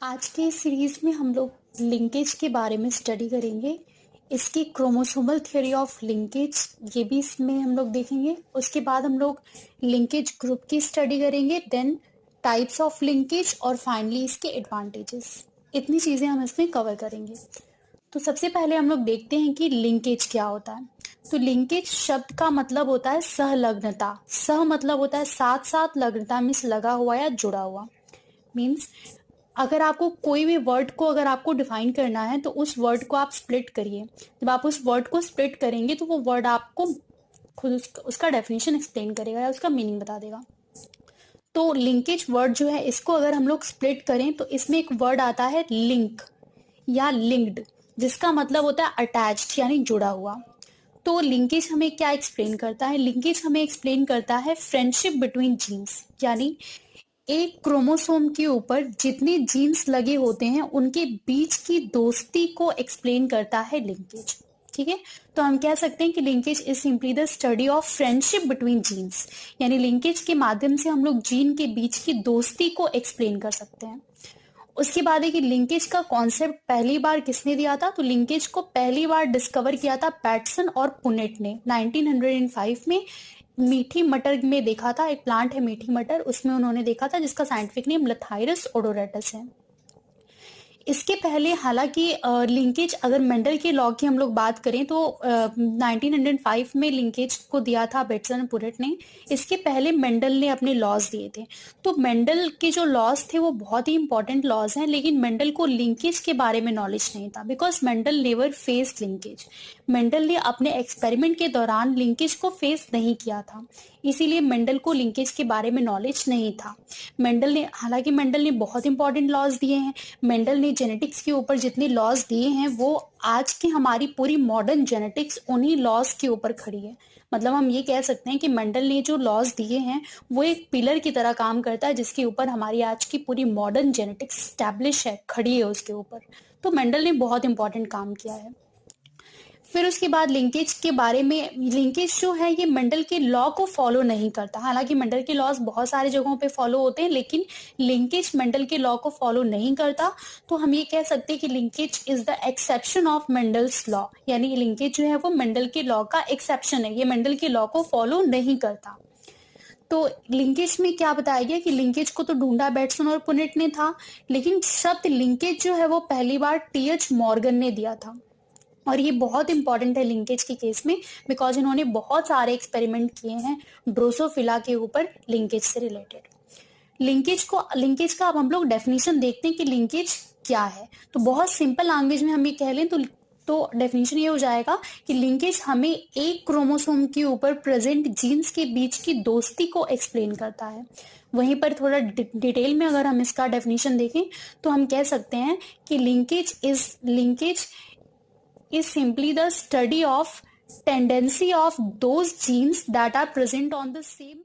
आज के सीरीज में हम लोग लिंकेज के बारे में स्टडी करेंगे। इसकी क्रोमोसोमल थ्योरी ऑफ लिंकेज ये भी इसमें हम लोग देखेंगे। उसके बाद हम लोग लिंकेज ग्रुप की स्टडी करेंगे, देन टाइप्स ऑफ लिंकेज और फाइनली इसके एडवांटेजेस। इतनी चीज़ें हम इसमें कवर करेंगे। तो सबसे पहले हम लोग देखते हैं कि लिंकेज क्या होता है। तो लिंकेज शब्द का मतलब होता है सहलग्नता। सह मतलब होता है साथ साथ, लग्नता मीन्स लगा हुआ या जुड़ा हुआ। मीन्स अगर आपको कोई भी वर्ड को अगर आपको डिफाइन करना है तो उस वर्ड को आप स्प्लिट करिए। जब आप उस वर्ड को स्प्लिट करेंगे तो वो वर्ड आपको खुद उसका डेफिनेशन एक्सप्लेन करेगा या उसका मीनिंग बता देगा। तो लिंकेज वर्ड जो है, इसको अगर हम लोग स्प्लिट करें तो इसमें एक वर्ड आता है लिंक या लिंक्ड, जिसका मतलब होता है अटैच्ड यानी जुड़ा हुआ। तो लिंकेज हमें क्या एक्सप्लेन करता है? लिंकेज हमें एक्सप्लेन करता है फ्रेंडशिप बिटवीन जीन्स, यानी एक क्रोमोसोम के ऊपर जितने जीन्स लगे होते हैं उनके बीच की दोस्ती को एक्सप्लेन करता है लिंकेज। ठीक है, तो हम कह सकते हैं कि linkage is simply the study of friendship between genes, यानी लिंकेज के माध्यम से हम लोग जीन के बीच की दोस्ती को एक्सप्लेन कर सकते हैं। उसके बाद है कि लिंकेज का कॉन्सेप्ट पहली बार किसने दिया था? तो लिंकेज को पहली बार डिस्कवर किया था पैटसन और पुनेट ने 1905 में। मीठी मटर में देखा था, एक प्लांट है मीठी मटर, उसमें उन्होंने देखा था, जिसका साइंटिफिक नेम लथाइरस ओडोरेटस है। इसके पहले हालांकि लिंकेज, अगर मेंडल के लॉ की हम लोग बात करें तो 1905 में लिंकेज को दिया था बेटसन और पुरेट ने। इसके पहले मेंडल ने अपने लॉज दिए थे। तो मेंडल के जो लॉज थे वो बहुत ही इंपॉर्टेंट लॉज हैं, लेकिन मेंडल को लिंकेज के बारे में नॉलेज नहीं था, because Mendel never face linkage. Mendel ने अपने एक्सपेरिमेंट के दौरान लिंकेज को फेस नहीं किया था, इसीलिए मेंडल को लिंकेज के बारे में नॉलेज नहीं था। हालांकि मेंडल ने बहुत इंपॉर्टेंट लॉज दिए हैं। मेंडल ने जेनेटिक्स के ऊपर जितने लॉज दिए हैं वो आज की हमारी पूरी मॉडर्न जेनेटिक्स उन्हीं लॉज के ऊपर खड़ी है। मतलब हम ये कह सकते हैं कि मेंडल ने जो लॉज दिए हैं वो एक पिलर की तरह काम करता है, जिसके ऊपर हमारी आज की पूरी मॉडर्न जेनेटिक्स स्टैब्लिश है, खड़ी है उसके ऊपर। तो मेंडल ने बहुत इंपॉर्टेंट काम किया है। फिर उसके बाद लिंकेज के बारे में, लिंकेज जो है ये मेंडल के लॉ को फॉलो नहीं करता। हालांकि मेंडल के लॉज बहुत सारी जगहों पे फॉलो होते हैं, लेकिन लिंकेज मेंडल के लॉ को फॉलो नहीं करता। तो हम ये कह सकते हैं कि linkage is the exception of Mendel's law, यानी लिंकेज जो है वो मेंडल के लॉ का एक्सेप्शन है, ये मेंडल के लॉ को फॉलो नहीं करता। तो लिंकेज में क्या बताया गया कि लिंकेज को तो ढूंढा बेटसन और पुनेट ने था, लेकिन शब्द लिंकेज जो है वो पहली बार टी.एच. मॉर्गन ने दिया था। और ये बहुत इंपॉर्टेंट है लिंकेज के केस में, बिकॉज इन्होंने बहुत सारे एक्सपेरिमेंट किए हैं ड्रोसोफिला के ऊपर लिंकेज से रिलेटेड। लिंकेज का अब हम लोग डेफिनेशन देखते हैं कि लिंकेज क्या है। तो बहुत सिंपल लैंग्वेज में हम ये कह लें तो डेफिनेशन ये हो जाएगा कि लिंकेज हमें एक क्रोमोसोम के ऊपर प्रेजेंट जीन्स के बीच की दोस्ती को एक्सप्लेन करता है। वहीं पर थोड़ा डिटेल में अगर हम इसका डेफिनेशन देखें तो हम कह सकते हैं कि linkage is simply the study of tendency of those genes that are present on the same